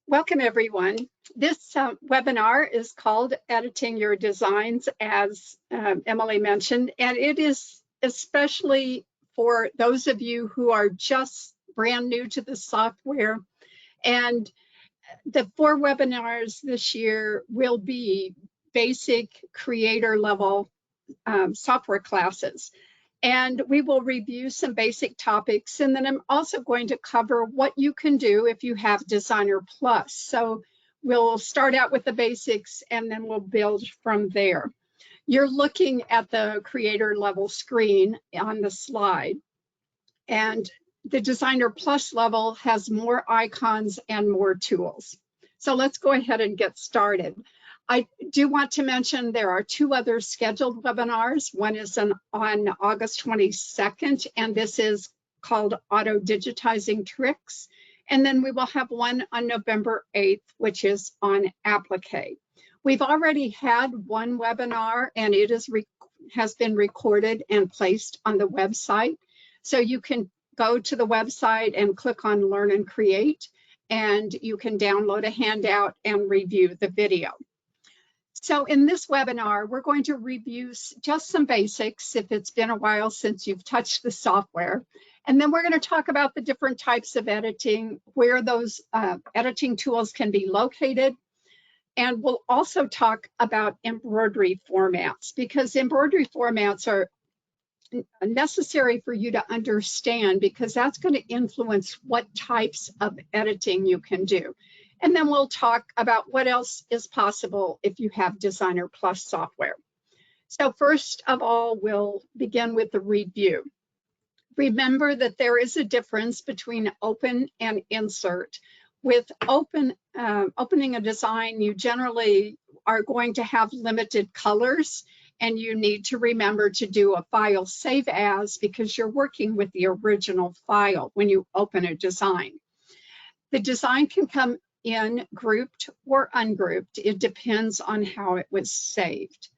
Welcome, everyone. This webinar is called Editing Your Designs, as Emily mentioned, and it is especially for those of you who are just brand new to the software. And the 4 webinars this year will be basic creator level software classes. And we will review some basic topics. And then I'm also going to cover what you can do if you have Designer Plus. So we'll start out with the basics and then we'll build from there. You're looking at the creator level screen on the slide. And the Designer Plus level has more icons and more tools. So let's go ahead and get started. I do want to mention there are 2 other scheduled webinars. One is on August 22nd, and this is called Auto Digitizing Tricks. And then we will have one on November 8th, which is on applique. We've already had one webinar, and it has been recorded and placed on the website. So you can go to the website and click on Learn and Create, and you can download a handout and review the video. So in this webinar, we're going to review just some basics if it's been a while since you've touched the software. And then we're going to talk about the different types of editing, where those editing tools can be located. And we'll also talk about embroidery formats, because embroidery formats are necessary for you to understand, because that's going to influence what types of editing you can do. And then we'll talk about what else is possible if you have Designer Plus software. So first of all, we'll begin with the review. Remember that there is a difference between open and insert. With opening a design, you generally are going to have limited colors, and you need to remember to do a file save as, because you're working with the original file when you open a design. The design can come in grouped or ungrouped. It depends on how it was saved.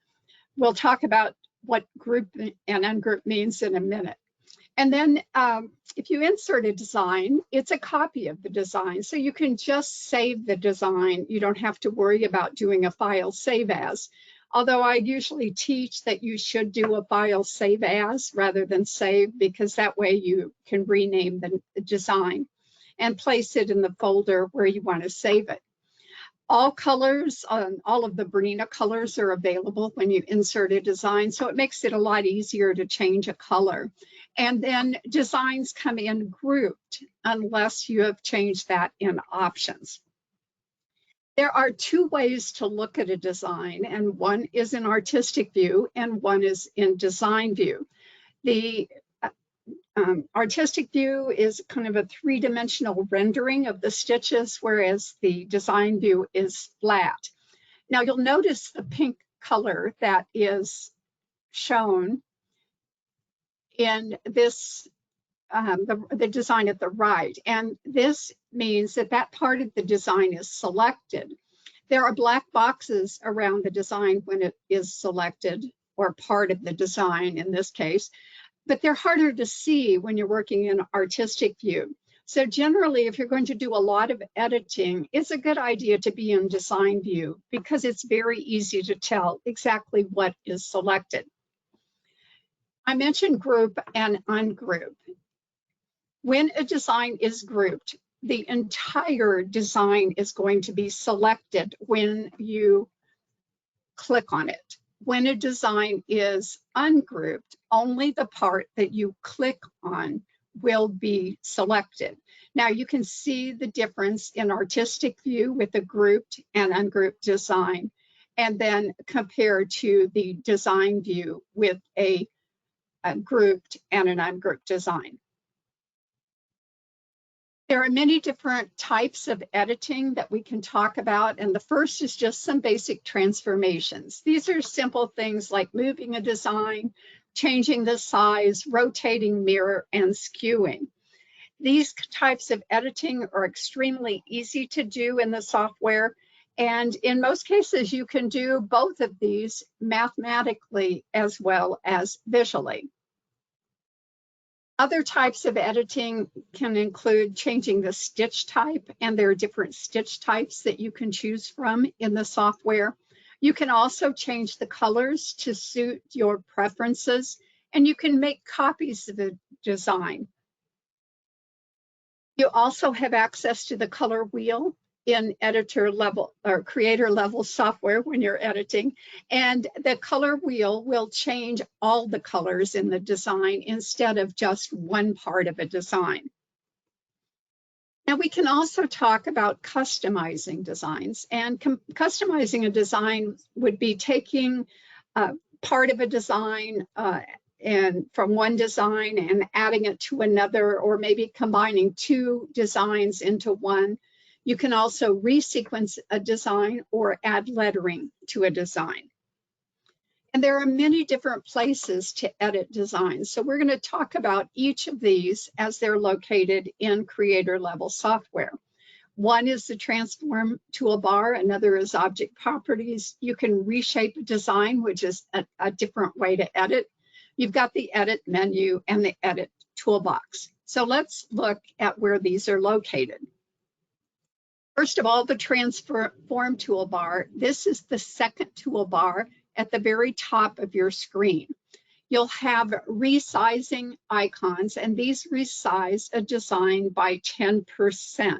We'll talk about what group and ungroup means in a minute. And then if you insert a design, it's a copy of the design. So you can just save the design. You don't have to worry about doing a file save as. Although I usually teach that you should do a file save as rather than save, because that way you can rename the design and place it in the folder where you want to save it. All colors, all of the BERNINA colors are available when you insert a design, so it makes it a lot easier to change a color. And then designs come in grouped unless you have changed that in options. There are 2 ways to look at a design, and one is in artistic view and one is in design view. The artistic view is kind of a 3-dimensional rendering of the stitches, whereas the design view is flat. Now you'll notice the pink color that is shown in this, the design at the right, and this means that that part of the design is selected. There are black boxes around the design when it is selected, or part of the design in this case, but they're harder to see when you're working in artistic view. So generally, if you're going to do a lot of editing, it's a good idea to be in design view, because it's very easy to tell exactly what is selected. I mentioned group and ungroup. When a design is grouped, the entire design is going to be selected when you click on it. When a design is ungrouped, only the part that you click on will be selected. Now you can see the difference in artistic view with a grouped and ungrouped design, and then compare to the design view with a grouped and an ungrouped design. There are many different types of editing that we can talk about, and the first is just some basic transformations. These are simple things like moving a design, changing the size, rotating mirror, and skewing. These types of editing are extremely easy to do in the software, and in most cases you can do both of these mathematically as well as visually. Other types of editing can include changing the stitch type, and there are different stitch types that you can choose from in the software. You can also change the colors to suit your preferences, and you can make copies of the design. You also have access to the color wheel in editor level or creator level software when you're editing, and the color wheel will change all the colors in the design instead of just one part of a design. Now we can also talk about customizing designs, and customizing a design would be taking part of a design and from one design and adding it to another, or maybe combining two designs into one. You can also resequence a design or add lettering to a design. And there are many different places to edit designs. So we're going to talk about each of these as they're located in creator level software. One is the transform toolbar, another is object properties. You can reshape a design, which is a different way to edit. You've got the edit menu and the edit toolbox. So let's look at where these are located. First of all, the transform toolbar. This is the second toolbar at the very top of your screen. You'll have resizing icons, and these resize a design by 10%.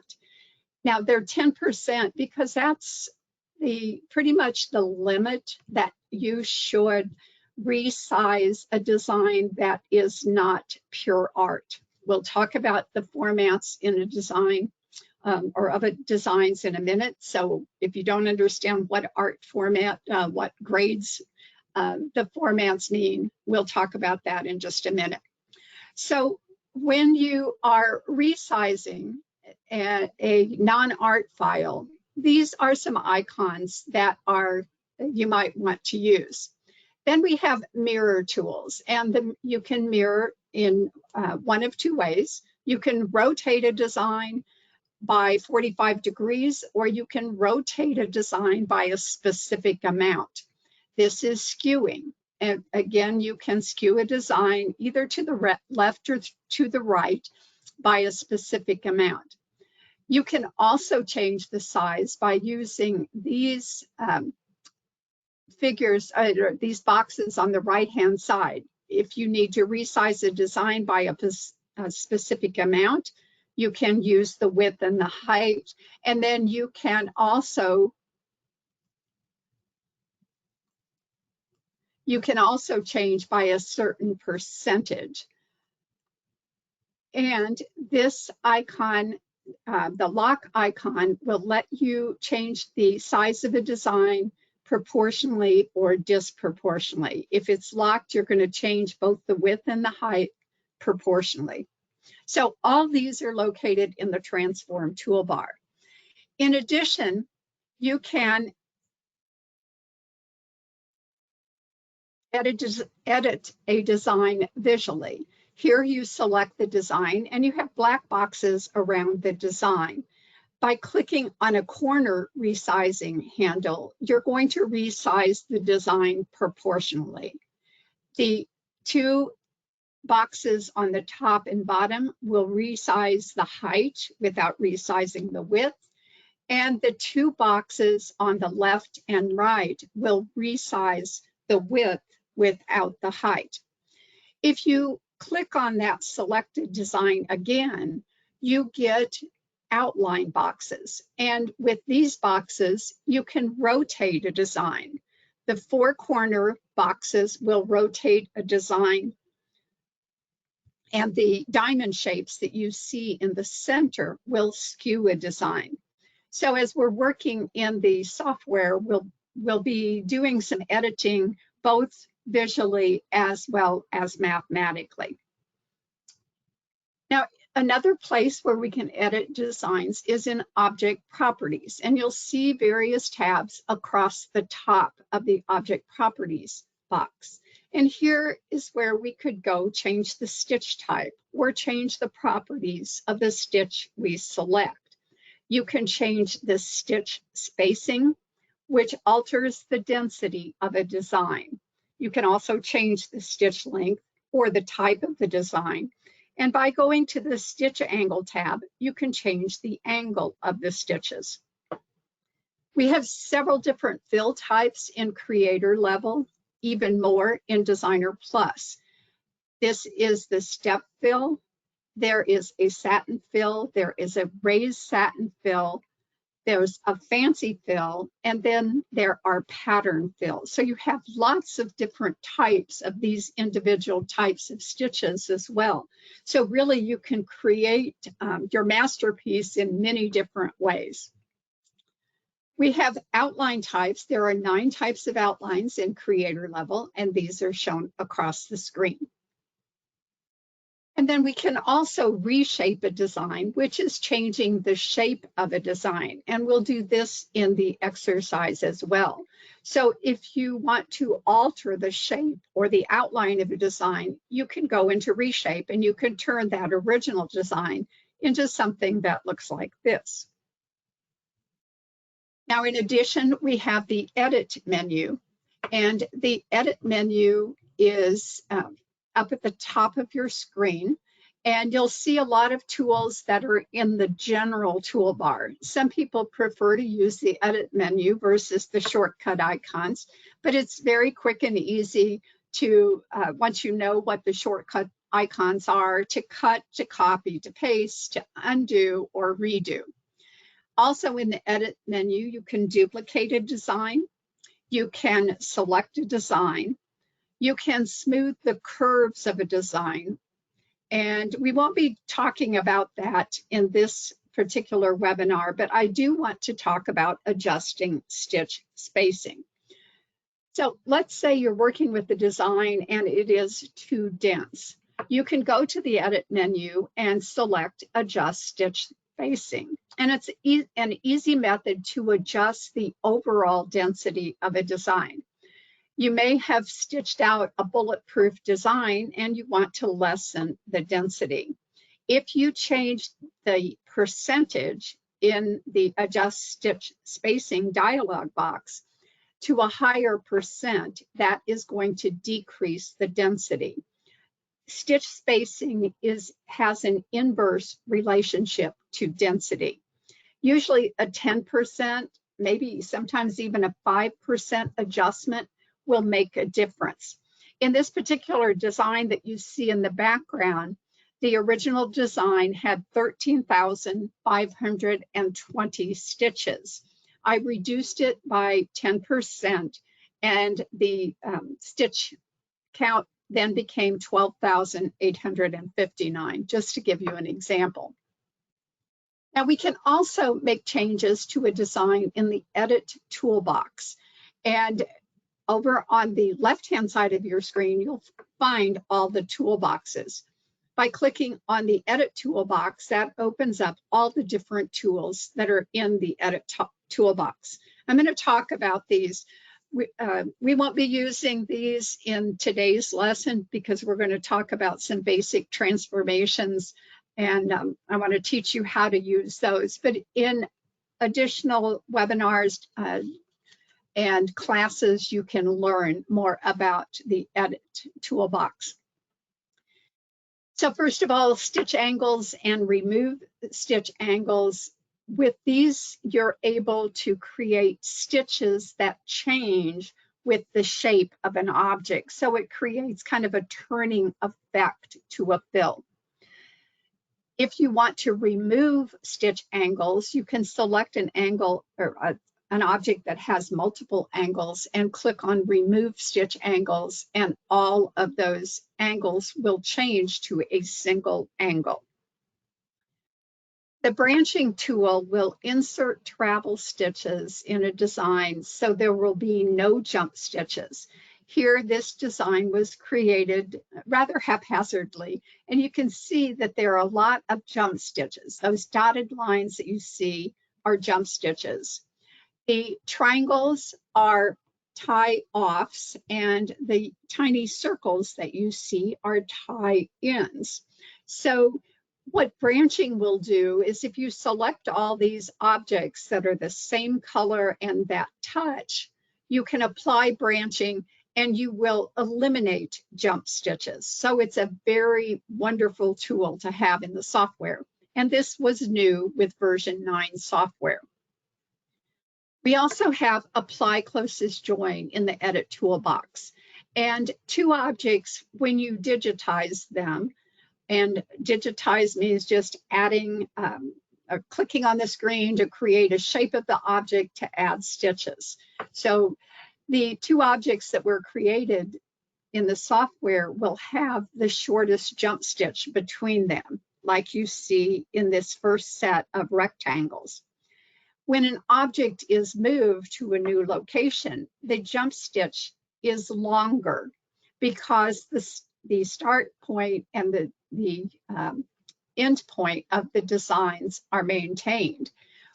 Now they're 10% because that's pretty much the limit that you should resize a design that is not pure art. We'll talk about the formats in a design or other designs in a minute. So if you don't understand what art format, what grades the formats mean, we'll talk about that in just a minute. So when you are resizing a non-art file, these are some icons that you might want to use. Then we have mirror tools, and you can mirror in one of two ways. You can rotate a design by 45 degrees, or you can rotate a design by a specific amount. This is skewing. And again, you can skew a design either to the left or to the right by a specific amount. You can also change the size by using these figures, these boxes on the right-hand side. If you need to resize a design by a specific amount, you can use the width and the height, and then you can also change by a certain percentage. And this icon, the lock icon, will let you change the size of a design proportionally or disproportionately. If it's locked, you're going to change both the width and the height proportionally. So all these are located in the transform toolbar. In addition, you can edit a design visually. Here you select the design and you have black boxes around the design. By clicking on a corner resizing handle, you're going to resize the design proportionally. The two boxes on the top and bottom will resize the height without resizing the width, and the two boxes on the left and right will resize the width without the height. If you click on that selected design again, you get outline boxes, and with these boxes you can rotate a design. The four corner boxes will rotate a design, and the diamond shapes that you see in the center will skew a design. So as we're working in the software, we'll be doing some editing both visually as well as mathematically. Now, another place where we can edit designs is in object properties, and you'll see various tabs across the top of the object properties box. And here is where we could go change the stitch type or change the properties of the stitch we select. You can change the stitch spacing, which alters the density of a design. You can also change the stitch length or the type of the design. And by going to the Stitch Angle tab, you can change the angle of the stitches. We have several different fill types in Creator level, even more in Designer Plus. This is the step fill. There is a satin fill. There is a raised satin fill. There's a fancy fill, and then there are pattern fills. So you have lots of different types of these individual types of stitches as well. So really you can create your masterpiece in many different ways. We have outline types. There are 9 types of outlines in Creator level, and these are shown across the screen. And then we can also reshape a design, which is changing the shape of a design. And we'll do this in the exercise as well. So if you want to alter the shape or the outline of a design, you can go into reshape and you can turn that original design into something that looks like this. Now, in addition, we have the edit menu, and the edit menu is up at the top of your screen, and you'll see a lot of tools that are in the general toolbar. Some people prefer to use the edit menu versus the shortcut icons, but it's very quick and easy to, once you know what the shortcut icons are, to cut, to copy, to paste, to undo, or redo. Also in the edit menu, you can duplicate a design, you can select a design, you can smooth the curves of a design, and we won't be talking about that in this particular webinar, but I do want to talk about adjusting stitch spacing. So let's say you're working with the design and it is too dense. You can go to the edit menu and select adjust stitch spacing. And it's an easy method to adjust the overall density of a design. You may have stitched out a bulletproof design and you want to lessen the density. If you change the percentage in the adjust stitch spacing dialog box to a higher percent, that is going to decrease the density. Stitch spacing has an inverse relationship to density. Usually a 10%, maybe sometimes even a 5% adjustment will make a difference. In this particular design that you see in the background, the original design had 13,520 stitches. I reduced it by 10%, and the stitch count then became 12,859, just to give you an example. Now we can also make changes to a design in the Edit toolbox. And over on the left-hand side of your screen, you'll find all the toolboxes. By clicking on the Edit toolbox, that opens up all the different tools that are in the Edit toolbox. I'm going to talk about these. We won't be using these in today's lesson because we're going to talk about some basic transformations, and I want to teach you how to use those. But in additional webinars and classes, you can learn more about the Edit toolbox. So first of all, stitch angles and remove stitch angles. With these, you're able to create stitches that change with the shape of an object. So it creates kind of a turning effect to a fill. If you want to remove stitch angles, you can select an angle or an object that has multiple angles and click on Remove Stitch Angles, and all of those angles will change to a single angle. The branching tool will insert travel stitches in a design so there will be no jump stitches. Here, this design was created rather haphazardly, and you can see that there are a lot of jump stitches. Those dotted lines that you see are jump stitches. The triangles are tie-offs, and the tiny circles that you see are tie-ins. So what branching will do is if you select all these objects that are the same color and that touch, you can apply branching and you will eliminate jump stitches. So it's a very wonderful tool to have in the software. And this was new with version 9 software. We also have apply closest join in the edit toolbox. And two objects, when you digitize them, and digitize means just adding or clicking on the screen to create a shape of the object to add stitches. So the two objects that were created in the software will have the shortest jump stitch between them, like you see in this first set of rectangles. When an object is moved to a new location, the jump stitch is longer because the start point and the end point of the designs are maintained.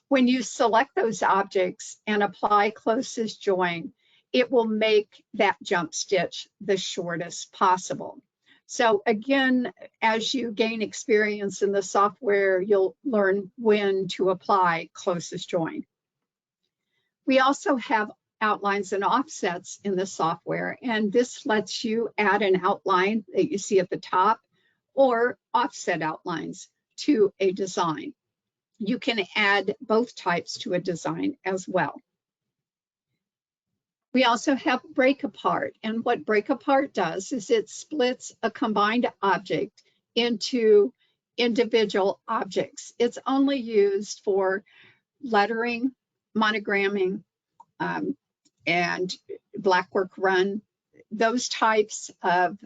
When you select those objects and apply closest join, it will make that jump stitch the shortest possible. So again, as you gain experience in the software, you'll learn when to apply closest join. We also have outlines and offsets in the software, and this lets you add an outline that you see at the top or offset outlines to a design. You can add both types to a design as well. We also have break apart, and what break apart does is it splits a combined object into individual objects. It's only used for lettering, monogramming, and blackwork run. Those types of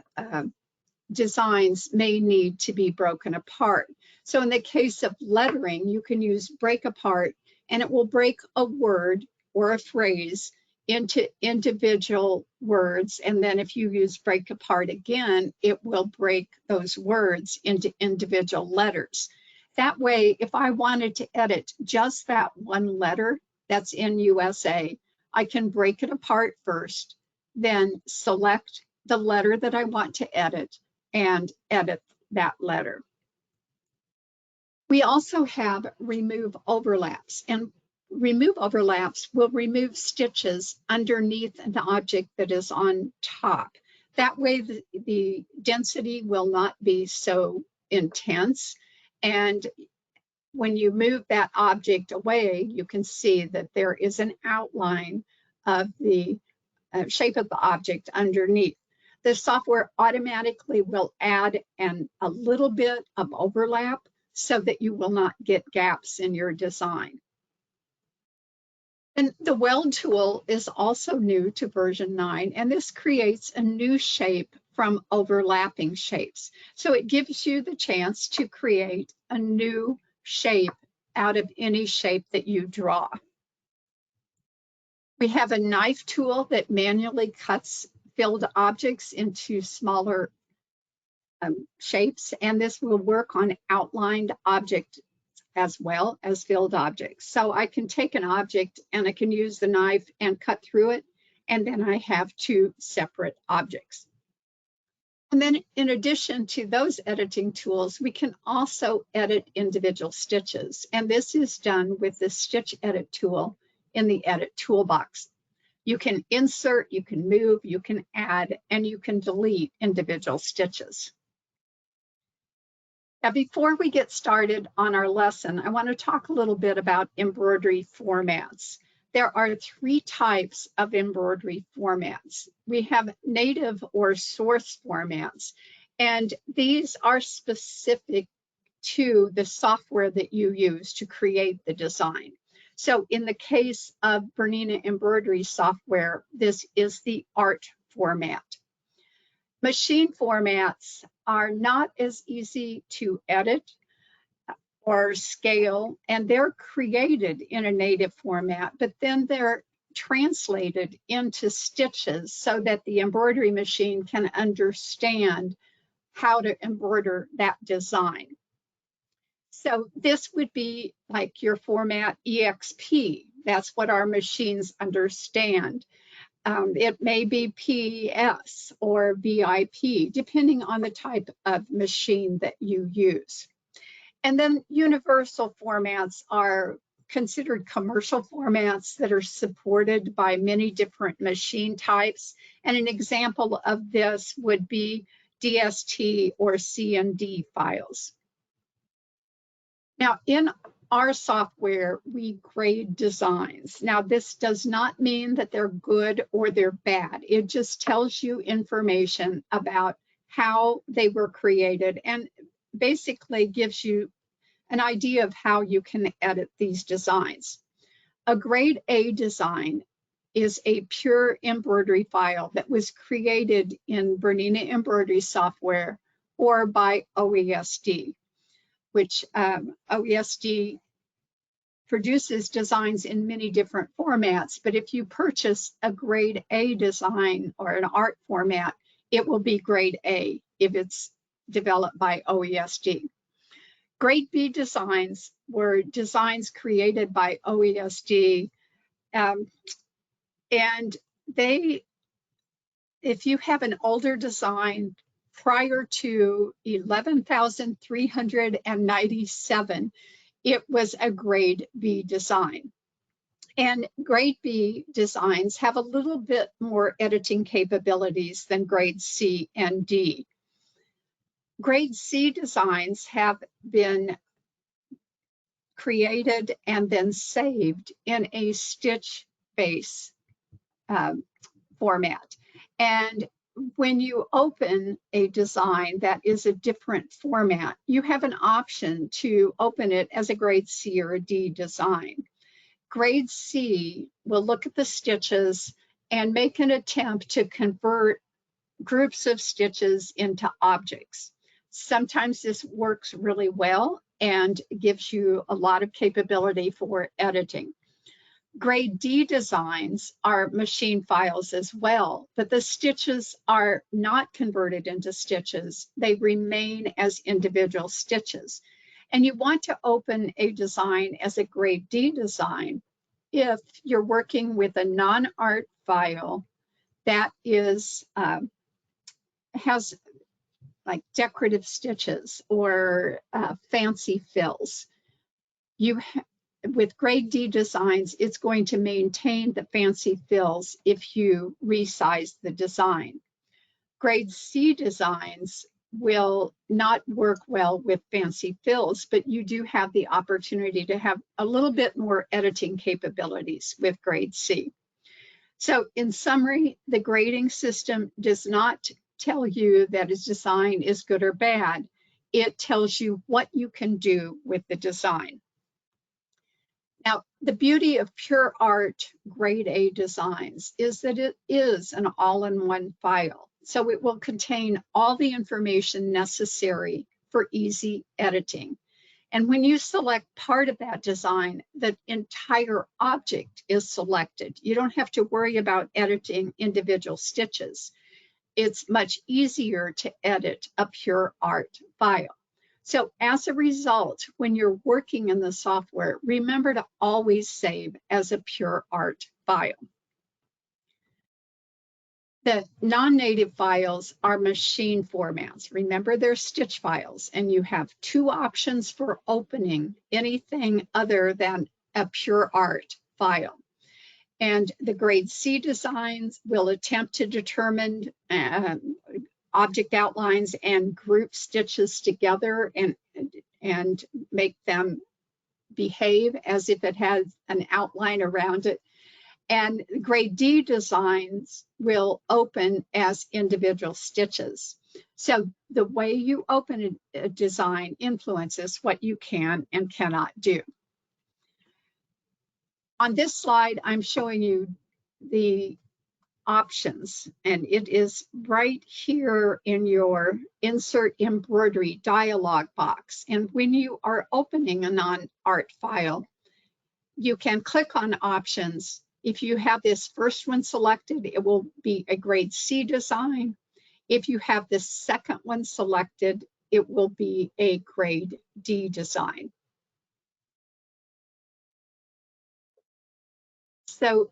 designs may need to be broken apart. So in the case of lettering, you can use break apart, and it will break a word or a phrase into individual words. And then if you use break apart again, it will break those words into individual letters. That way, if I wanted to edit just that one letter that's in USA, I can break it apart first, then select the letter that I want to edit and edit that letter. We also have remove overlaps, and remove overlaps will remove stitches underneath an object that is on top. That way the density will not be so intense, and when you move that object away, you can see that there is an outline of the shape of the object underneath. The software automatically will add a little bit of overlap so that you will not get gaps in your design. And the weld tool is also new to version 9, and this creates a new shape from overlapping shapes. So it gives you the chance to create a new shape out of any shape that you draw. We have a knife tool that manually cuts filled objects into smaller shapes, and this will work on outlined objects as well as filled objects. So I can take an object and I can use the knife and cut through it, and then I have two separate objects. And then in addition to those editing tools, we can also edit individual stitches. And this is done with the stitch edit tool in the edit toolbox. You can insert, you can move, you can add, and you can delete individual stitches. Now, before we get started on our lesson, I want to talk a little bit about embroidery formats. There are three types of embroidery formats. We have native or source formats, and these are specific to the software that you use to create the design. So in the case of BERNINA embroidery software, this is the art format. Machine formats are not as easy to edit or scale, and they're created in a native format, but then they're translated into stitches so that the embroidery machine can understand how to embroider that design. So this would be like your format EXP. That's what our machines understand. It may be PS or VIP, depending on the type of machine that you use. And then universal formats are considered commercial formats that are supported by many different machine types. And an example of this would be DST or CND files. Now, in our software, we grade designs. Now, this does not mean that they're good or they're bad. It just tells you information about how they were created and basically gives you an idea of how you can edit these designs. A grade A design is a pure embroidery file that was created in BERNINA embroidery software or by OESD, which OESD produces designs in many different formats. But if you purchase a grade A design or an art format, it will be grade A if it's developed by OESD. Grade B designs were designs created by OESD, and if you have an older design prior to 11,397, it was a grade B design. And grade B designs have a little bit more editing capabilities than grade C and D. Grade C designs have been created and then saved in a stitch base format. And when you open a design that is a different format, you have an option to open it as a grade C or a D design. Grade C will look at the stitches and make an attempt to convert groups of stitches into objects. Sometimes this works really well and gives you a lot of capability for editing. Grade D designs are machine files as well, but the stitches are not converted into stitches. They remain as individual stitches. And you want to open a design as a grade D design if you're working with a non-art file that is has like decorative stitches or fancy fills. With grade D designs, it's going to maintain the fancy fills if you resize the design. Grade C designs will not work well with fancy fills, but you do have the opportunity to have a little bit more editing capabilities with grade C. So in summary, the grading system does not tell you that a design is good or bad. It tells you what you can do with the design. Now, the beauty of pure art grade A designs is that it is an all-in-one file. So it will contain all the information necessary for easy editing. And when you select part of that design, the entire object is selected. You don't have to worry about editing individual stitches. It's much easier to edit a pure art file. So as a result, when you're working in the software, remember to always save as a pure art file. The non-native files are machine formats. Remember, they're stitch files, and you have two options for opening anything other than a pure art file. And the grade C designs will attempt to determine object outlines and group stitches together and make them behave as if it has an outline around it. And grade D designs will open as individual stitches. So the way you open a design influences what you can and cannot do. On this slide, I'm showing you the options, and it is right here in your Insert Embroidery dialog box. And when you are opening a non-art file, you can click on options. If you have this first one selected, it will be a grade C design. If you have the second one selected, it will be a grade D design. So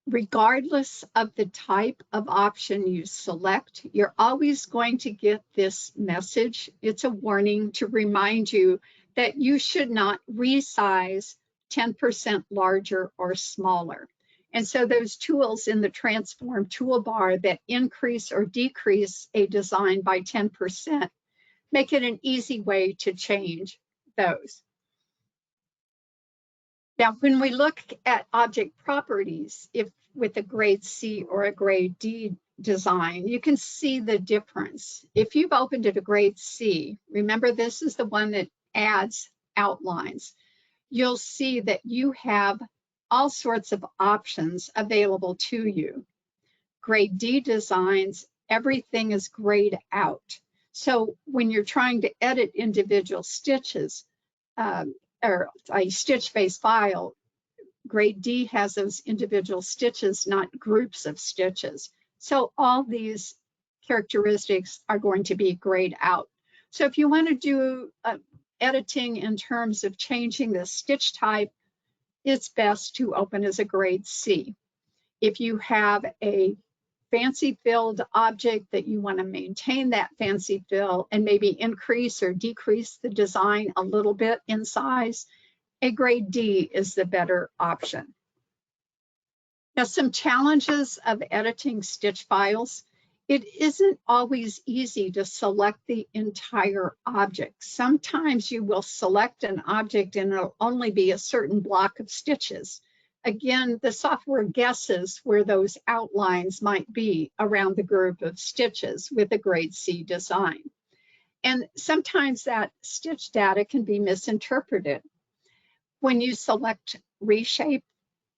regardless of the type of option you select, you're always going to get this message. It's a warning to remind you that you should not resize 10% larger or smaller. And so those tools in the transform toolbar that increase or decrease a design by 10% make it an easy way to change those. Now, when we look at object properties, if with a grade C or a grade D design, you can see the difference. If you've opened it a grade C, remember this is the one that adds outlines, you'll see that you have all sorts of options available to you. Grade D designs, everything is grayed out. So when you're trying to edit individual stitches or a stitch-based file, grade D has those individual stitches, not groups of stitches. So all these characteristics are going to be grayed out. So if you want to do editing in terms of changing the stitch type, it's best to open as a grade C. If you have a fancy filled object that you want to maintain that fancy fill and maybe increase or decrease the design a little bit in size, a grade D is the better option. Now, some challenges of editing stitch files. It isn't always easy to select the entire object. Sometimes you will select an object and it'll only be a certain block of stitches. Again, the software guesses where those outlines might be around the group of stitches with a grade C design. And sometimes that stitch data can be misinterpreted. When you select reshape,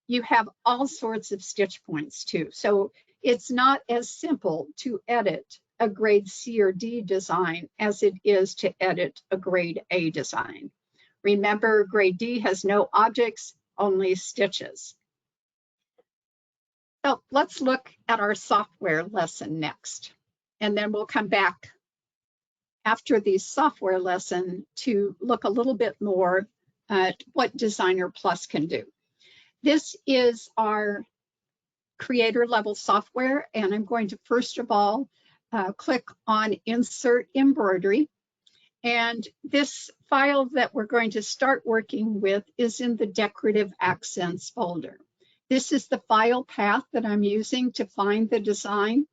you have all sorts of stitch points too. So it's not as simple to edit a grade C or D design as it is to edit a grade A design. Remember, grade D has no objects, only stitches. So let's look at our software lesson next, and then we'll come back after the software lesson to look a little bit more at what Designer Plus can do. This is our creator level software, and I'm going to first of all click on Insert Embroidery. And this file that we're going to start working with is in the Decorative Accents folder. This is the file path that I'm using to find the design.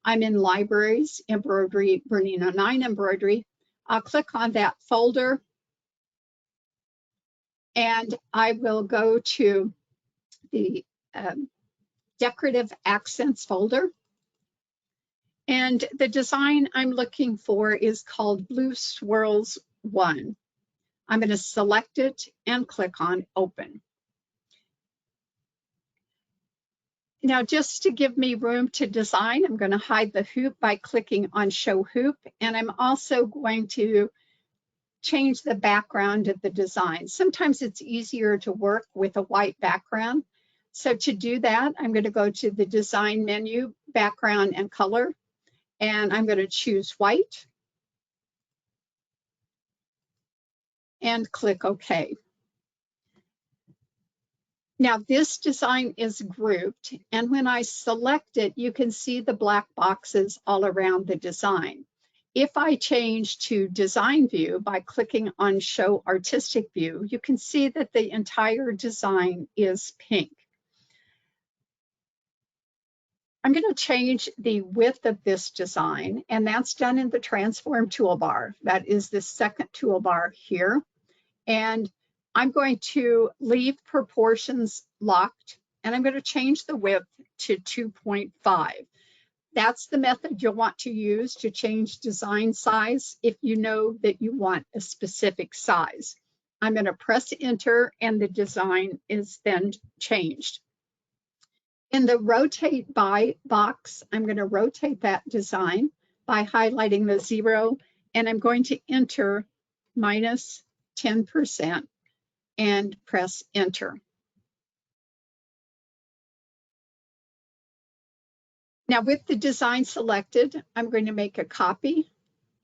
I'm in Libraries, Embroidery, BERNINA 9 Embroidery. I'll click on that folder, and I will go to the Decorative Accents folder. And the design I'm looking for is called Blue Swirls 1. I'm going to select it and click on Open. Now, just to give me room to design, I'm going to hide the hoop by clicking on Show Hoop, and I'm also going to change the background of the design. Sometimes it's easier to work with a white background. So to do that, I'm going to go to the Design menu, Background and Color, and I'm going to choose white and click OK. Now this design is grouped, and when I select it, you can see the black boxes all around the design. If I change to Design View by clicking on Show Artistic View, you can see that the entire design is pink. I'm going to change the width of this design, and that's done in the Transform toolbar. That is the second toolbar here. And I'm going to leave proportions locked, and I'm going to change the width to 2.5. That's the method you'll want to use to change design size if you know that you want a specific size. I'm going to press Enter, and the design is then changed. In the Rotate By box, I'm going to rotate that design by highlighting the 0, and I'm going to enter minus 10% and press Enter. Now with the design selected, I'm going to make a copy,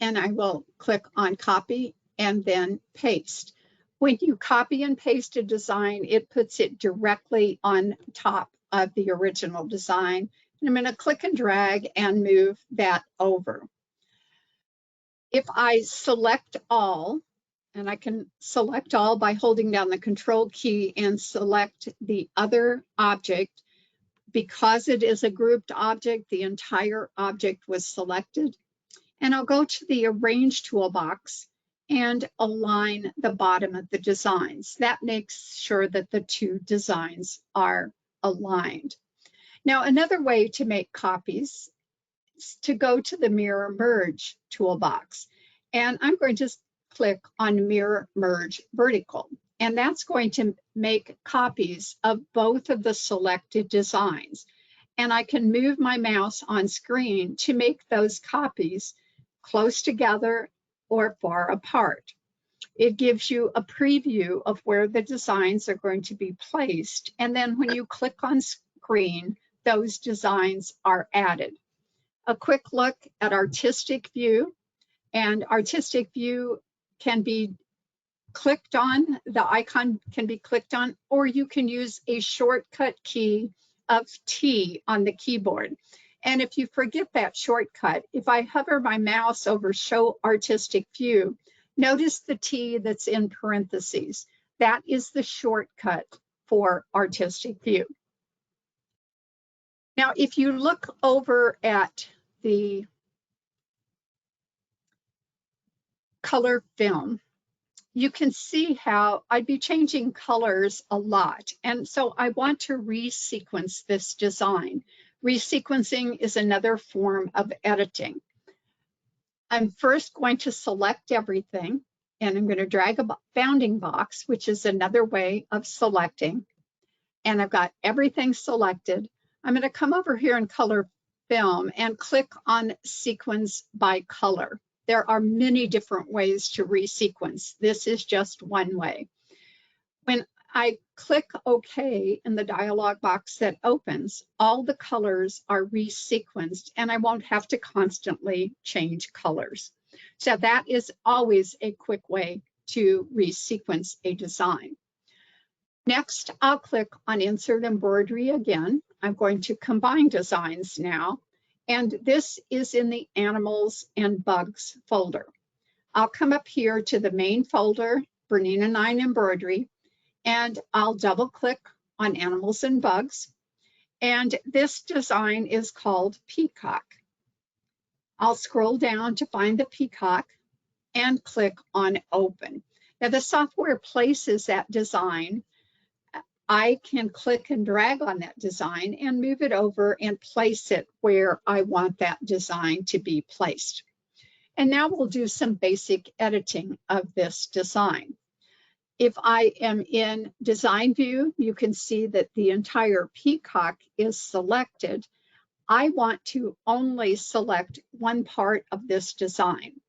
and I will click on Copy and then Paste. When you copy and paste a design, it puts it directly on top of the original design. And I'm going to click and drag and move that over. If I select all, and I can select all by holding down the control key and select the other object. Because it is a grouped object, the entire object was selected. And I'll go to the Arrange toolbox and align the bottom of the designs. That makes sure that the two designs are aligned. Now, another way to make copies is to go to the Mirror Merge toolbox. And I'm going to click on Mirror Merge Vertical. And that's going to make copies of both of the selected designs. And I can move my mouse on screen to make those copies close together or far apart. It gives you a preview of where the designs are going to be placed. And then when you click on screen, those designs are added. A quick look at Artistic View. And Artistic View can be clicked on, the icon can be clicked on, or you can use a shortcut key of T on the keyboard. And if you forget that shortcut, if I hover my mouse over Show Artistic View, notice the T that's in parentheses. That is the shortcut for Artistic View. Now, if you look over at the color film, you can see how I'd be changing colors a lot. And so I want to resequence this design. Resequencing is another form of editing. I'm first going to select everything, and I'm going to drag a bounding box, which is another way of selecting. And I've got everything selected. I'm going to come over here in color film and click on sequence by color. There are many different ways to resequence. This is just one way. When I click OK in the dialog box that opens, all the colors are resequenced and I won't have to constantly change colors. So that is always a quick way to resequence a design. Next, I'll click on Insert Embroidery again. I'm going to combine designs now. And this is in the Animals and Bugs folder. I'll come up here to the main folder, BERNINA 9 Embroidery, and I'll double click on Animals and Bugs. And this design is called Peacock. I'll scroll down to find the peacock and click on Open. Now the software places that design. I can click and drag on that design and move it over and place it where I want that design to be placed. And now we'll do some basic editing of this design. If I am in Design View, you can see that the entire peacock is selected. I want to only select one part of this design.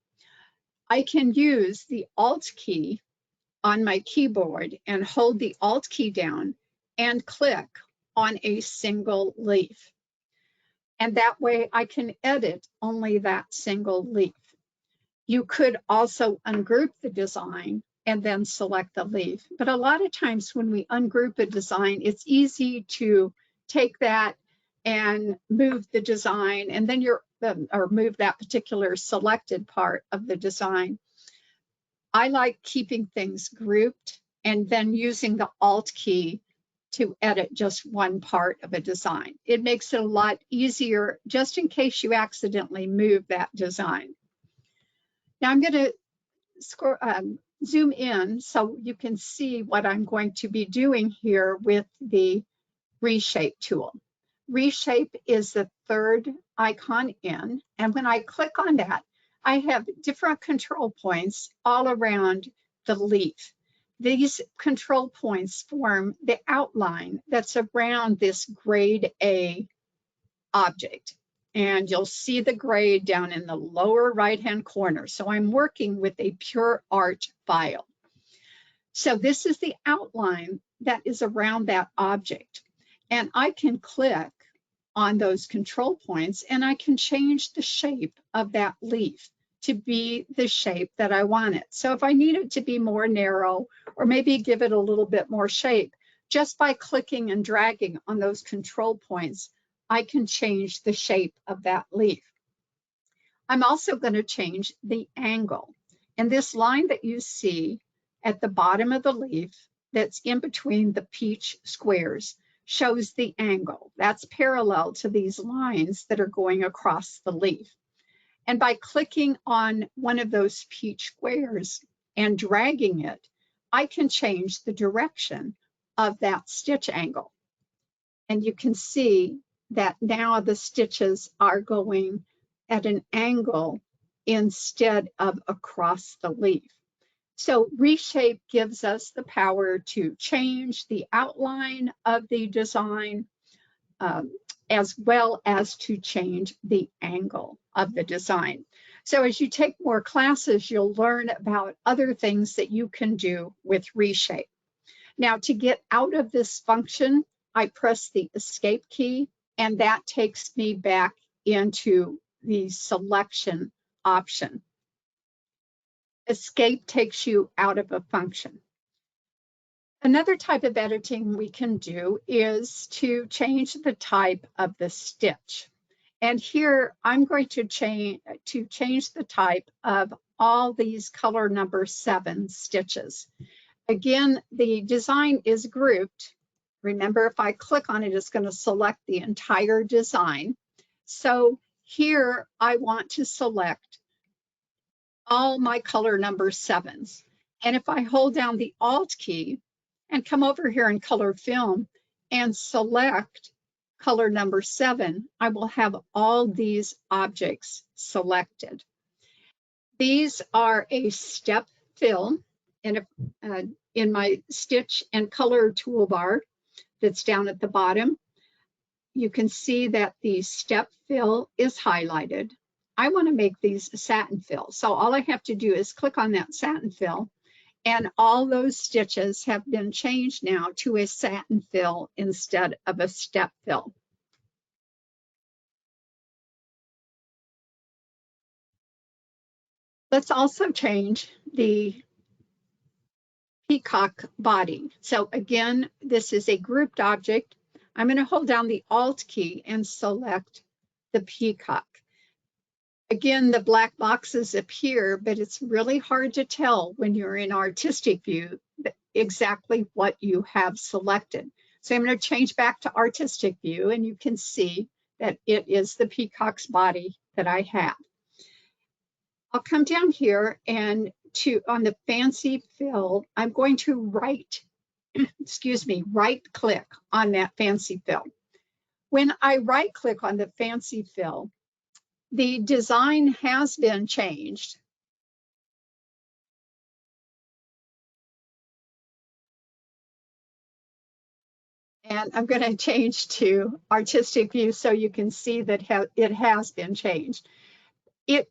I can use the Alt key on my keyboard and hold the Alt key down and click on a single leaf. And that way I can edit only that single leaf. You could also ungroup the design and then select the leaf. But a lot of times when we ungroup a design, it's easy to take that and move the design and then or move that particular selected part of the design. I like keeping things grouped and then using the Alt key to edit just one part of a design. It makes it a lot easier just in case you accidentally move that design. Now I'm going to zoom in so you can see what I'm going to be doing here with the Reshape tool. Reshape is the third icon in, and when I click on that, I have different control points all around the leaf. These control points form the outline that's around this grade A object. And you'll see the grade down in the lower right-hand corner. So I'm working with a pure art file. So this is the outline that is around that object. And I can click on those control points and I can change the shape of that leaf to be the shape that I want it. So if I need it to be more narrow or maybe give it a little bit more shape, just by clicking and dragging on those control points, I can change the shape of that leaf. I'm also going to change the angle. And this line that you see at the bottom of the leaf that's in between the peach squares shows the angle. That's parallel to these lines that are going across the leaf. And by clicking on one of those peach squares and dragging it, I can change the direction of that stitch angle. And you can see that now the stitches are going at an angle instead of across the leaf. So reshape gives us the power to change the outline of the design as well as to change the angle of the design. So as you take more classes, you'll learn about other things that you can do with reshape. Now, to get out of this function, I press the escape key, and that takes me back into the selection option. Escape takes you out of a function. Another type of editing we can do is to change the type of the stitch. And here I'm going to change the type of all these color number 7 stitches. Again, the design is grouped. Remember, if I click on it, it's going to select the entire design. So here I want to select all my color number 7s. And if I hold down the Alt key and come over here in color film and select color number 7, I will have all these objects selected. These are a step fill in my stitch and color toolbar that's down at the bottom. You can see that the step fill is highlighted. I want to make these satin fill. So all I have to do is click on that satin fill, and all those stitches have been changed now to a satin fill instead of a step fill. Let's also change the peacock body. So again, this is a grouped object. I'm going to hold down the Alt key and select the peacock. Again, the black boxes appear, but it's really hard to tell when you're in artistic view exactly what you have selected. So I'm going to change back to artistic view, and you can see that it is the peacock's body that I have. I'll come down here and on the fancy fill, I'm going to right click on that fancy fill. When I right click on the fancy fill, the design has been changed. And I'm going to change to artistic view so you can see that it has been changed. It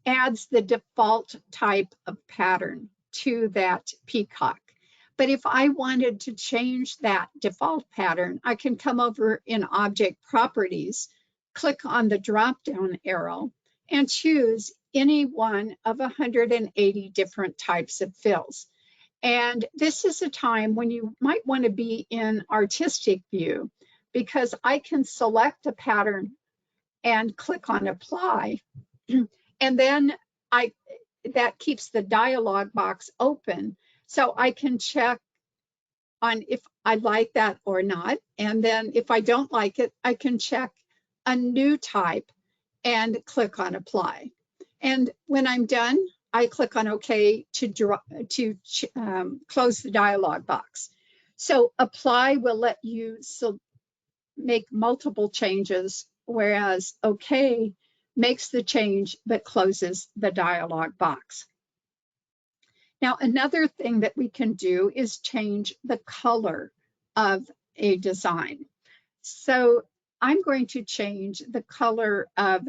adds the default type of pattern to that peacock. But if I wanted to change that default pattern, I can come over in Object Properties, click on the drop-down arrow, and choose any one of 180 different types of fills. And this is a time when you might want to be in artistic view, because I can select a pattern and click on Apply, and then that keeps the dialog box open, so I can check on if I like that or not. And then if I don't like it, I can check a new type and click on Apply. And when I'm done, I click on OK to close the dialog box. So Apply will let you make multiple changes, whereas OK makes the change but closes the dialog box. Now, another thing that we can do is change the color of a design. So I'm going to change the color of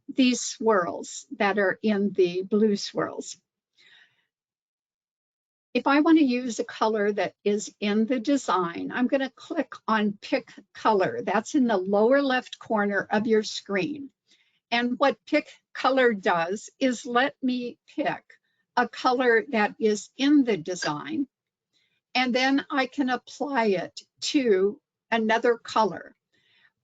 these swirls that are in the blue swirls. If I want to use a color that is in the design, I'm going to click on Pick Color. That's in the lower left corner of your screen. And what Pick Color does is let me pick a color that is in the design, and then I can apply it to another color.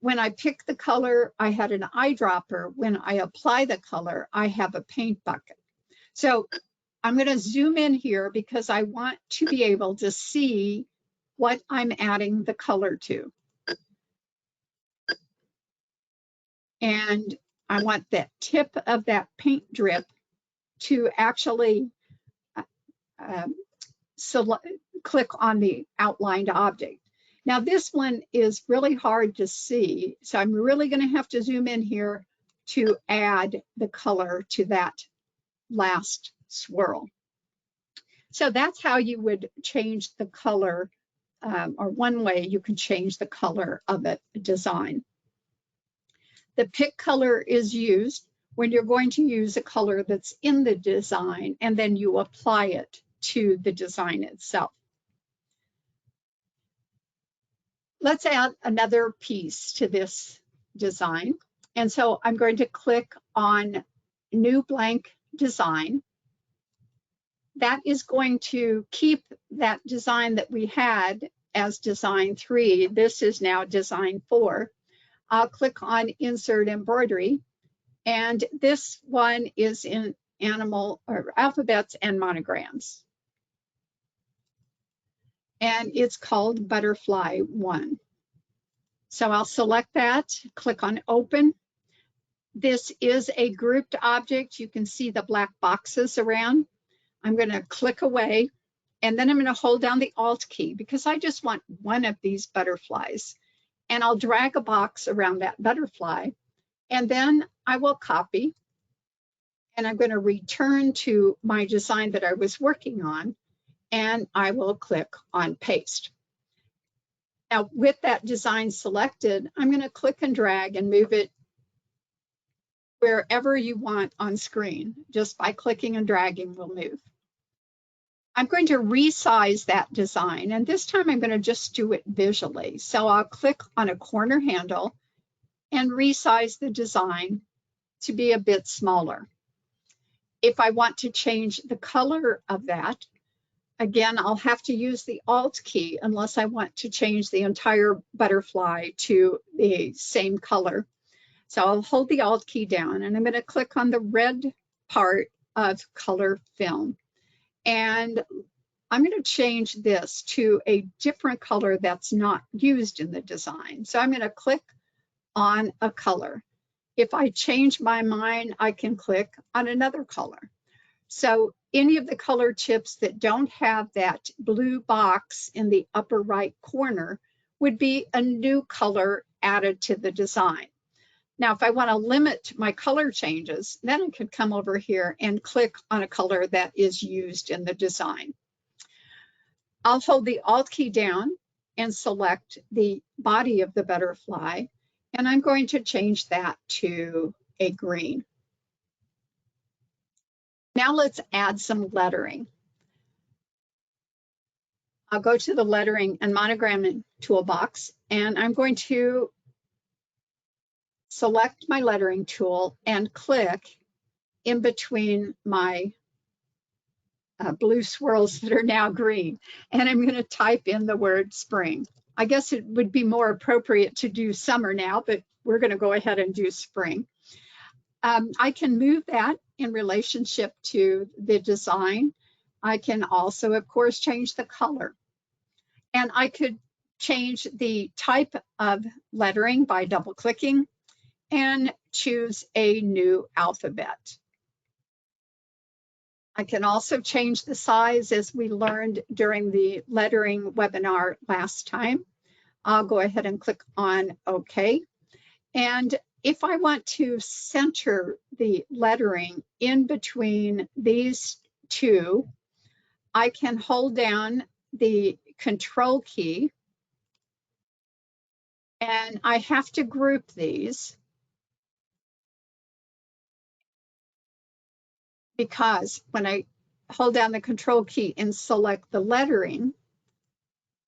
When I pick the color, I had an eyedropper. When I apply the color, I have a paint bucket. So I'm going to zoom in here because I want to be able to see what I'm adding the color to. And I want that tip of that paint drip to actually click on the outlined object. Now this one is really hard to see, so I'm really going to have to zoom in here to add the color to that last swirl. So that's how you would change the color, or one way you can change the color of a design. The pick color is used when you're going to use a color that's in the design and then you apply it to the design itself. Let's add another piece to this design. And so I'm going to click on New Blank Design. That is going to keep that design that we had as design 3. This is now design 4. I'll click on Insert Embroidery. And this one is in animal or alphabets and monograms. And it's called Butterfly 1. So I'll select that, click on Open. This is a grouped object. You can see the black boxes around. I'm going to click away, and then I'm going to hold down the Alt key because I just want one of these butterflies. And I'll drag a box around that butterfly, and then I will copy, and I'm going to return to my design that I was working on, and I will click on Paste. Now, with that design selected, I'm going to click and drag and move it wherever you want on screen. Just by clicking and dragging will move. I'm going to resize that design, and this time I'm going to just do it visually. So I'll click on a corner handle and resize the design to be a bit smaller. If I want to change the color of that, again, I'll have to use the Alt key unless I want to change the entire butterfly to the same color. So I'll hold the Alt key down, and I'm going to click on the red part of color film. And I'm going to change this to a different color that's not used in the design. So I'm going to click on a color. If I change my mind, I can click on another color. So any of the color chips that don't have that blue box in the upper right corner would be a new color added to the design. Now, if I want to limit my color changes, then I could come over here and click on a color that is used in the design. I'll hold the Alt key down and select the body of the butterfly, and I'm going to change that to a green. Now let's add some lettering. I'll go to the lettering and monogramming toolbox, and I'm going to select my lettering tool and click in between my blue swirls that are now green. And I'm going to type in the word spring. I guess it would be more appropriate to do summer now, but we're going to go ahead and do spring. I can move that in relationship to the design. I can also, of course, change the color. And I could change the type of lettering by double-clicking and choose a new alphabet. I can also change the size as we learned during the lettering webinar last time. I'll go ahead and click on OK. And if I want to center the lettering in between these two, I can hold down the Control key, and I have to group these because when I hold down the Control key and select the lettering,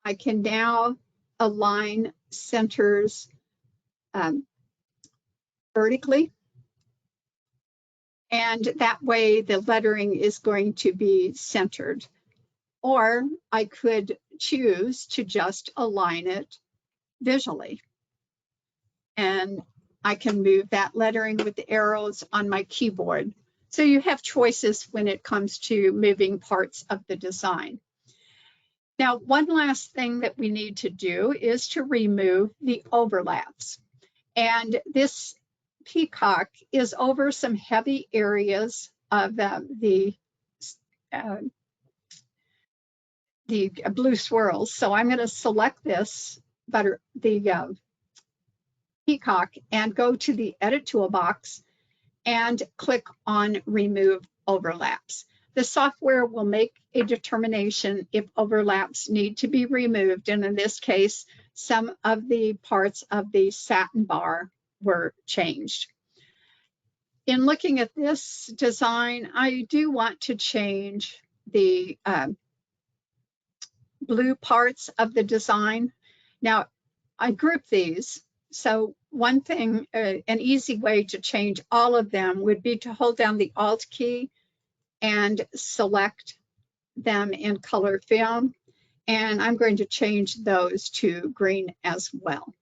I can now align centers vertically. And that way the lettering is going to be centered. Or I could choose to just align it visually. And I can move that lettering with the arrows on my keyboard. So you have choices when it comes to moving parts of the design. Now, one last thing that we need to do is to remove the overlaps. And this peacock is over some heavy areas of the blue swirls. So I'm going to select this, the peacock, and go to the edit toolbox and click on remove overlaps. The software will make a determination if overlaps need to be removed. And in this case, some of the parts of the satin bar were changed. In looking at this design, I do want to change the blue parts of the design. Now, I group these. So one thing, an easy way to change all of them would be to hold down the Alt key and select them in color film. And I'm going to change those to green as well.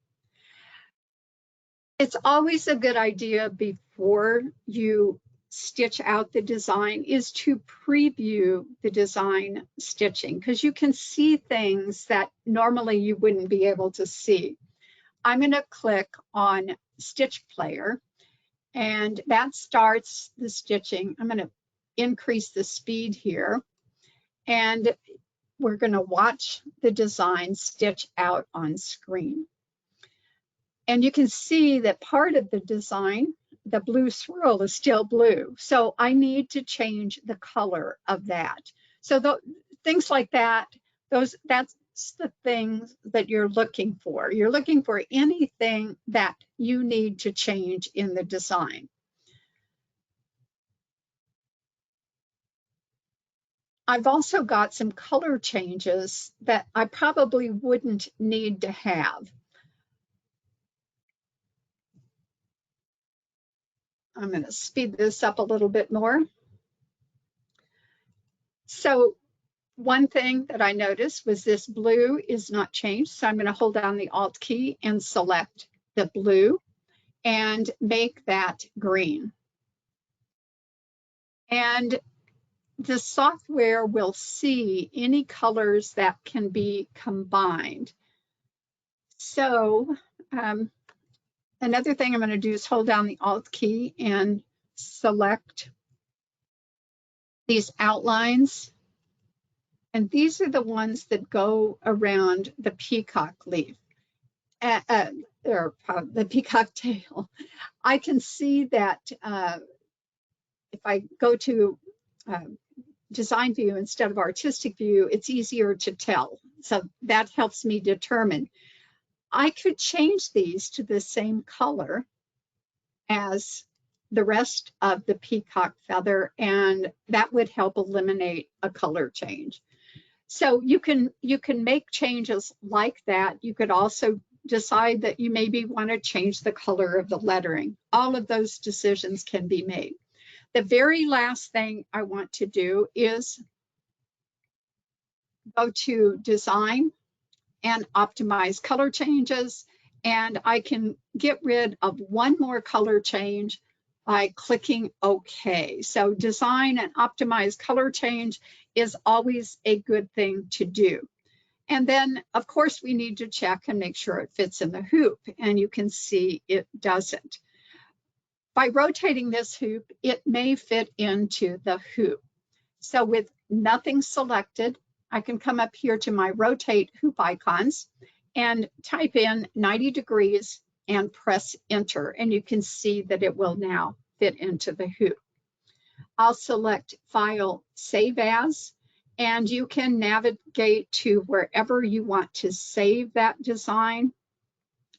It's always a good idea before you stitch out the design is to preview the design stitching, because you can see things that normally you wouldn't be able to see. I'm going to click on Stitch Player, and that starts the stitching. I'm going to increase the speed here, and we're going to watch the design stitch out on screen. And you can see that part of the design, the blue swirl, is still blue. So I need to change the color of that. So things like that, that's the things that you're looking for. You're looking for anything that you need to change in the design. I've also got some color changes that I probably wouldn't need to have. I'm going to speed this up a little bit more. So one thing that I noticed was this blue is not changed. So I'm going to hold down the Alt key and select the blue and make that green. And the software will see any colors that can be combined. So another thing I'm going to do is hold down the Alt key and select these outlines. And these are the ones that go around the peacock leaf, or the peacock tail. I can see that if I go to design view instead of artistic view, it's easier to tell. So that helps me determine. I could change these to the same color as the rest of the peacock feather, and that would help eliminate a color change. So you can make changes like that. You could also decide that you maybe want to change the color of the lettering. All of those decisions can be made. The very last thing I want to do is go to Design and Optimize Color Changes, and I can get rid of one more color change by clicking OK. So Design and Optimize Color Change is always a good thing to do. And then, of course, we need to check and make sure it fits in the hoop, and you can see it doesn't. By rotating this hoop, it may fit into the hoop. So with nothing selected, I can come up here to my rotate hoop icons and type in 90 degrees and press enter, and you can see that it will now fit into the hoop. I'll select File, Save As, and you can navigate to wherever you want to save that design.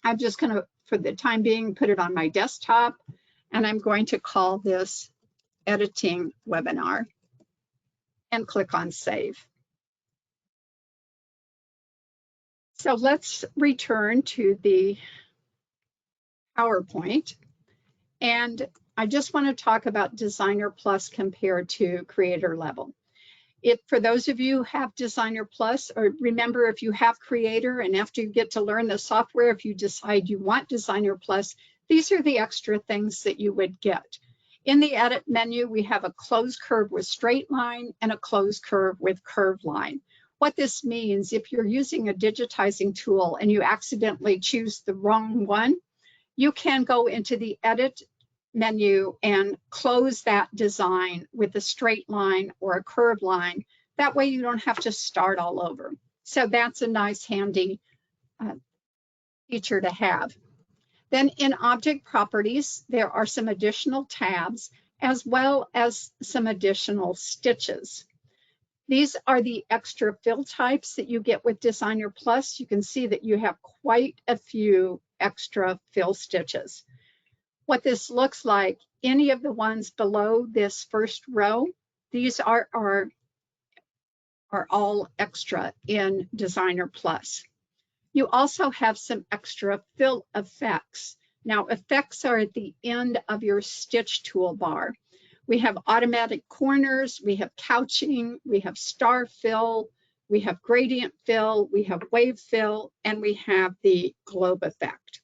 I'm just going to, for the time being, put it on my desktop, and I'm going to call this Editing Webinar and click on Save. So let's return to the PowerPoint, and I just want to talk about Designer Plus compared to Creator Level. For those of you who have Designer Plus, or remember, if you have Creator and after you get to learn the software, if you decide you want Designer Plus, these are the extra things that you would get. In the edit menu, we have a closed curve with straight line and a closed curve with curved line. What this means, if you're using a digitizing tool and you accidentally choose the wrong one, you can go into the edit menu and close that design with a straight line or a curved line. That way you don't have to start all over. So that's a nice handy feature to have. Then in object properties, there are some additional tabs as well as some additional stitches. These are the extra fill types that you get with Designer Plus. You can see that you have quite a few extra fill stitches. What this looks like, any of the ones below this first row, these are all extra in Designer Plus. You also have some extra fill effects. Now, effects are at the end of your stitch toolbar. We have automatic corners, we have couching, we have star fill, we have gradient fill, we have wave fill, and we have the globe effect.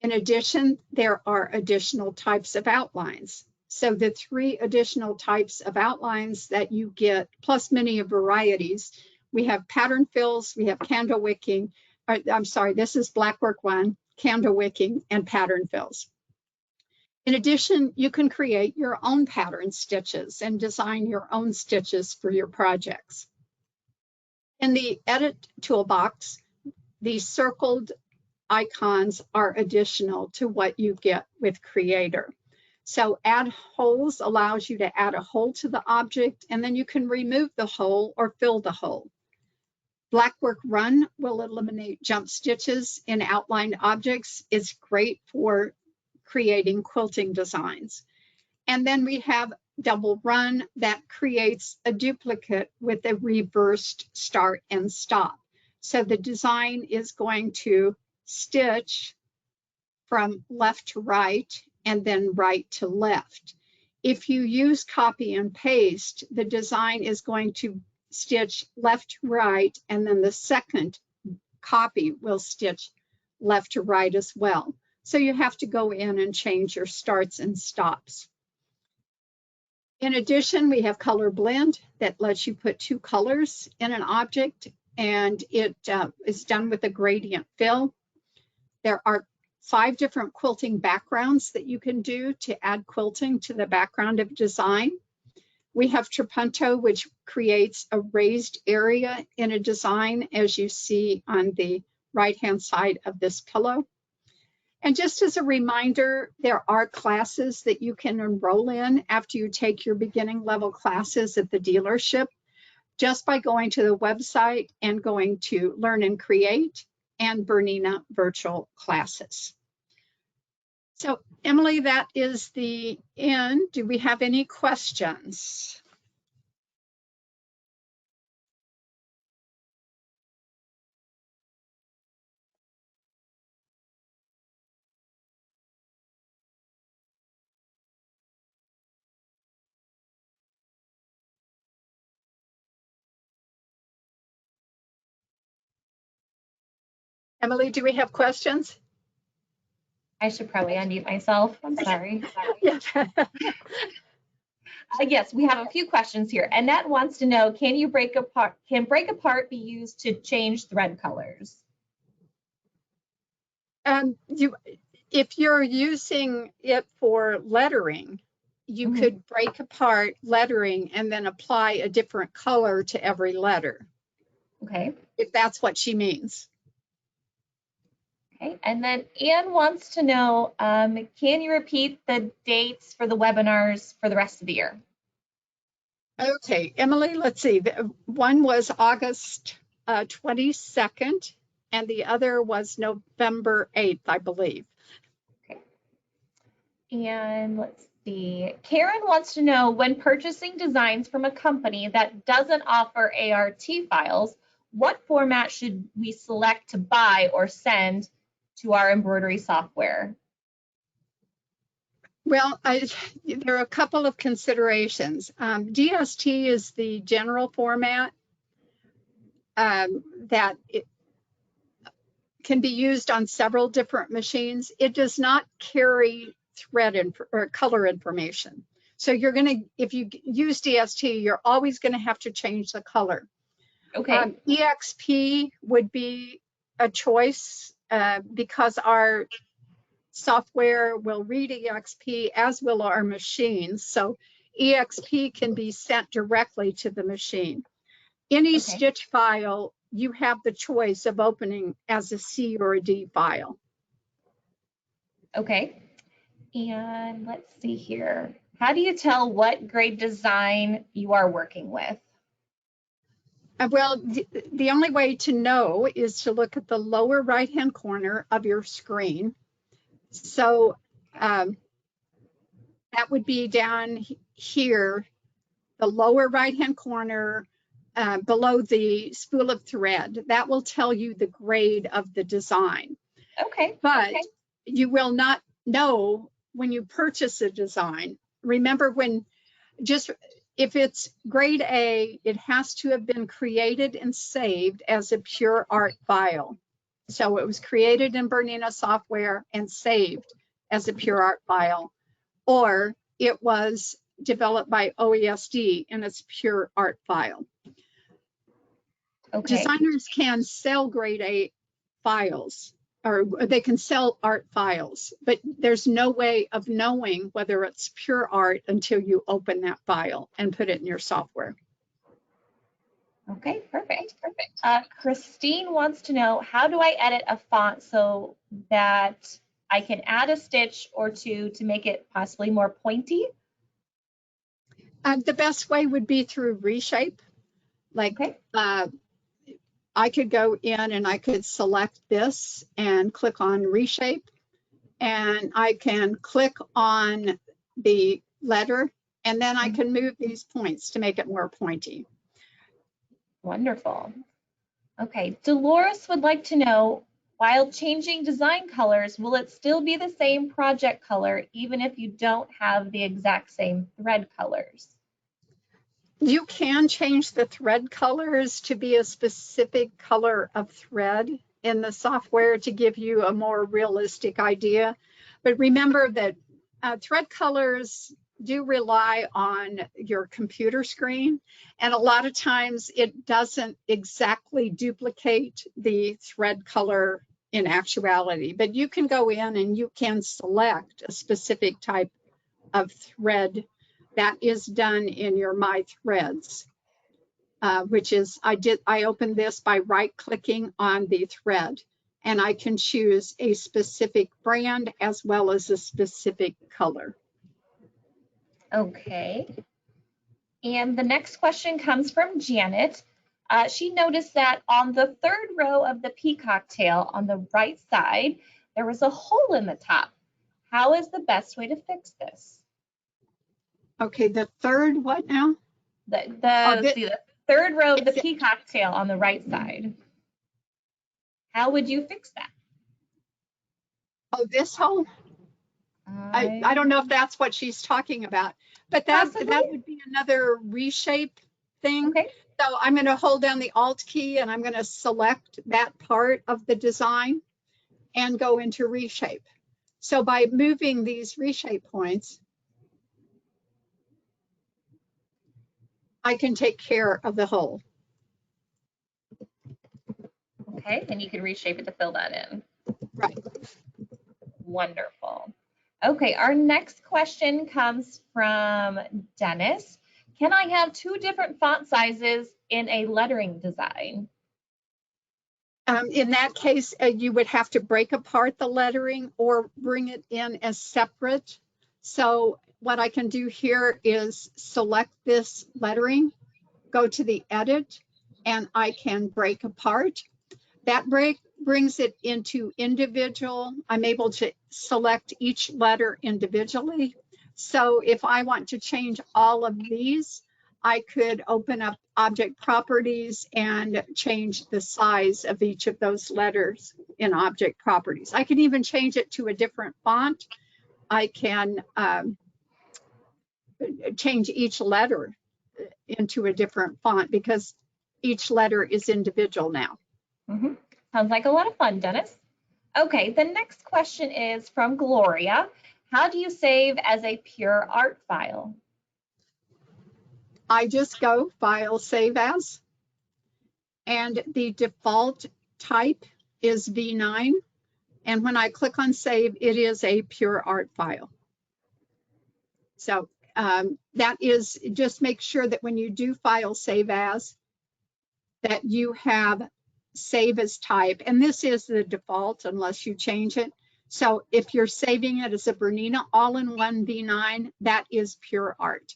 In addition, there are additional types of outlines. So the 3 additional types of outlines that you get, plus many varieties, we have pattern fills, we have candle wicking, I'm sorry, this is blackwork 1, candle wicking, and pattern fills. In addition, you can create your own pattern stitches and design your own stitches for your projects. In the Edit toolbox, these circled icons are additional to what you get with Creator. So add holes allows you to add a hole to the object, and then you can remove the hole or fill the hole. Blackwork Run will eliminate jump stitches in outlined objects. It's great for creating quilting designs. And then we have Double Run that creates a duplicate with a reversed start and stop. So the design is going to stitch from left to right and then right to left. If you use copy and paste, the design is going to stitch left to right, and then the second copy will stitch left to right as well. So you have to go in and change your starts and stops. In addition, we have color blend that lets you put 2 colors in an object, and it is done with a gradient fill. There are 5 different quilting backgrounds that you can do to add quilting to the background of design. We have Trapunto, which creates a raised area in a design, as you see on the right-hand side of this pillow. And just as a reminder, there are classes that you can enroll in after you take your beginning level classes at the dealership, just by going to the website and going to Learn and Create and BERNINA virtual classes. So Emily, that is the end. Do we have any questions? Emily, do we have questions? I should probably unmute myself. I'm sorry. Yes. Yes, we have a few questions here. Annette wants to know, can break apart be used to change thread colors? If you're using it for lettering, you could break apart lettering and then apply a different color to every letter. Okay. If that's what she means. Okay, and then Anne wants to know, can you repeat the dates for the webinars for the rest of the year? Okay, Emily, let's see. One was August 22nd, and the other was November 8th, I believe. Okay. And let's see. Karen wants to know, when purchasing designs from a company that doesn't offer ART files, what format should we select to buy or send to our embroidery software? Well, there are a couple of considerations. DST is the general format that it can be used on several different machines. It does not carry thread or color information. So you're going to, if you use DST, you're always going to have to change the color. Okay. EXP would be a choice because our software will read EXP, as will our machines. So EXP can be sent directly to the machine. Any Okay. stitch file, you have the choice of opening as a C or a D file. Okay. And let's see here. How do you tell what grade design you are working with? Well, the only way to know is to look at the lower right-hand corner of your screen. So that would be down here, the lower right-hand corner below the spool of thread. That will tell you the grade of the design. Okay. But Okay. you will not know when you purchase a design. Remember, if it's grade A, it has to have been created and saved as a pure art file. So it was created in BERNINA software and saved as a pure art file, or it was developed by OESD and it's pure art file. Okay. Designers can sell grade A files, or they can sell art files, but there's no way of knowing whether it's pure art until you open that file and put it in your software. Okay, perfect. Christine wants to know, how do I edit a font so that I can add a stitch or two to make it possibly more pointy? The best way would be through reshape. Like Okay. I could go in and I could select this and click on reshape, and I can click on the letter, and then I can move these points to make it more pointy. Wonderful. Okay, Dolores would like to know, while changing design colors, will it still be the same project color even if you don't have the exact same thread colors? You can change the thread colors to be a specific color of thread in the software to give you a more realistic idea. But remember that thread colors do rely on your computer screen, and a lot of times it doesn't exactly duplicate the thread color in actuality. But you can go in and you can select a specific type of thread. That is done in your My Threads, which is, I opened this by right-clicking on the thread, and I can choose a specific brand as well as a specific color. Okay. And the next question comes from Janet. She noticed that on the third row of the peacock tail on the right side, there was a hole in the top. How is the best way to fix this? Okay, the third what now? The third row of the peacock tail on the right side. How would you fix that? Oh, this hole? I don't know if that's what she's talking about, but that would be another reshape thing. Okay. So I'm going to hold down the Alt key and I'm going to select that part of the design and go into reshape. So by moving these reshape points, I can take care of the hole. Okay, and you can reshape it to fill that in. Right. Wonderful. Okay, our next question comes from Dennis. Can I have two different font sizes in a lettering design? In that case, you would have to break apart the lettering or bring it in as separate. So what I can do here is select this lettering, go to the edit, and I can break apart. That brings it into individual. I'm able to select each letter individually. So if I want to change all of these, I could open up object properties and change the size of each of those letters in object properties. I can even change it to a different font. I can change each letter into a different font because each letter is individual now. Sounds like a lot of fun, Dennis. Okay, the next question is from Gloria. How do you save as a pure art file? I just go File, Save As, and the default type is V9. And when I click on Save, it is a pure art file. So that is, just make sure that when you do File, Save As, that you have Save as type. And this is the default unless you change it. So if you're saving it as a Bernina all-in-one V9, that is pure art.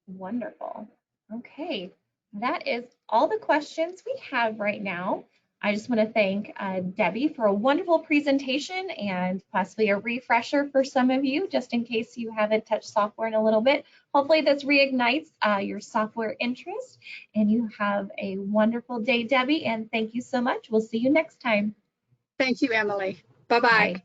Wonderful. Okay, that is all the questions we have right now. I just want to thank Debbie for a wonderful presentation and possibly a refresher for some of you, just in case you haven't touched software in a little bit. Hopefully this reignites your software interest, and you have a wonderful day, Debbie, and thank you so much. We'll see you next time. Thank you, Emily. Bye-bye. Bye.